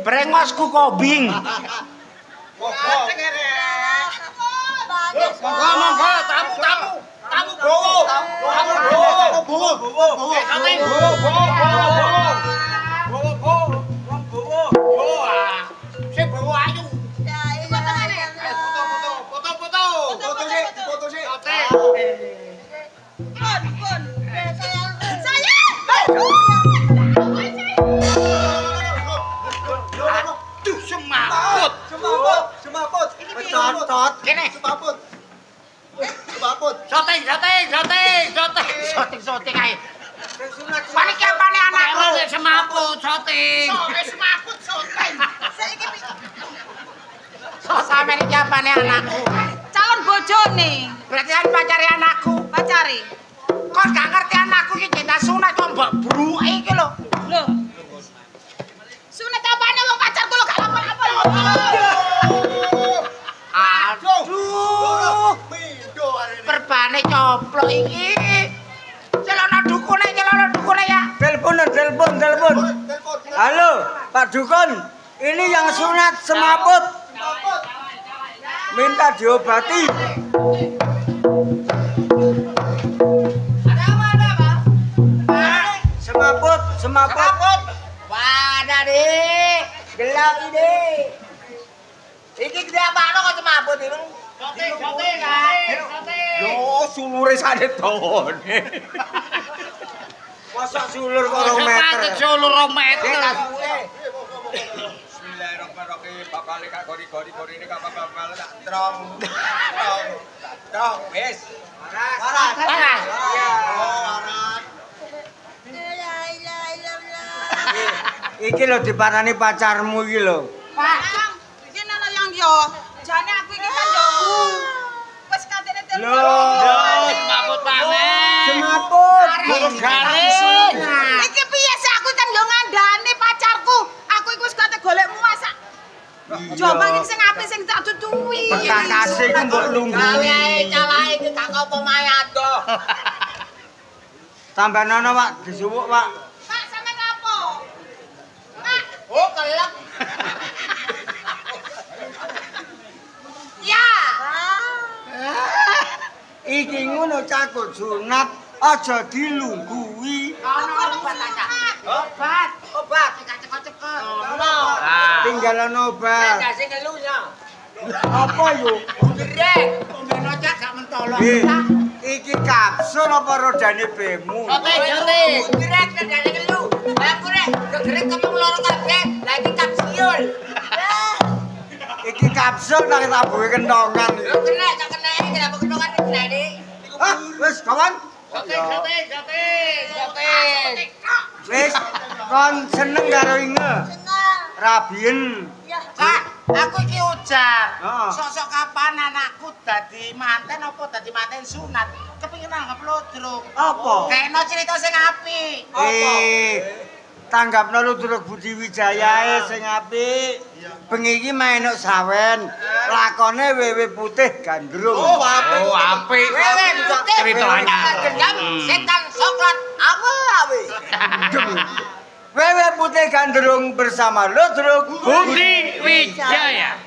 Brengosku kobing. Monggo, tamu Sing bawa ayu. Foto sih. Semaput. Cocot. Kene. Semaput. Syuting ae. Paniki apane anakku? Semaput syuting. Semaput syuting. Saiki sampeyan iki apane anakku? Calon bojone. Berarti kan pacare anakku. Pacare. Kok gak ngerti anakku iki jeneng sunat kok mbok bruke iki lho. Lho. Sunat apane wong pacarku lho gak lapor-lapor. Aduh. Perbane coplok iki. Celana dukune ya. Telepon. Halo, Pak Dukun. Ini yang sunat semaput. Minta diobati. Ada apa? Semaput. Wadah deh. Gelap ide. Iki gede apaan kok semaput itu? Syuting kan? Yo, sulure sane tone. Masa sulur kok 2 meter. Sulur 2 meter. Bismillahirrahmanirrahim. Bakal kak gori ini kapal tak trong. Wes. Waras. Iki lho diparani pacarmu iki lho. Pak, iki ana yang yo. Jane aku iki kan yo. Wis katene telepon. Semaput pamer. Semaput. Garing. Iki piye sih aku kan yo ngandani pacarku. Aku iku wis kate golekmu masak. Jombang iki sing apik sing tak tutuwi. Kakase ku mbok lunggui. Calake iki gak apa mayat to. Sampeyan ana, Pak, disuwuk, Pak. Pak, sampean apa? Pak, Oh, kelek. ya. Iki ngono cakut sunat aja dilungguhi. Obat cekak-cekak. Tinggalan obat. Sing ngelu ya. Apa yo? Direk, ben ojek gak mentolo. Iki kapsul apa rodane bemu? Direk kendane ngelu. Lah aku rek gerek kemeng loro kabeh. Lah iki kapsul. Iki kapsul tak tabuhe kentongan. Lho kena cak kena kenapa kentongan iki. Ah, wis kawan. Oke. Wis kon seneng karo inge. Seneng. Rabien. Ya. Kak, aku iki ujar. Heeh. Sok-sok kapan anakku dadi manten apa dadi manten sunat? Kepengin nanggap lodrok. Apa? Kena cerita sing apik. Tanggapno Ludruk Budi Wijayae sing apik. Bengi iki main nok sawen. Lakone wewe putih gandrung. Oh, apik. Wewe putih. Ceritanya. Gendam setan soklat. Awe. Wewe putih gandrung bersama Ludruk Budi Wijaya.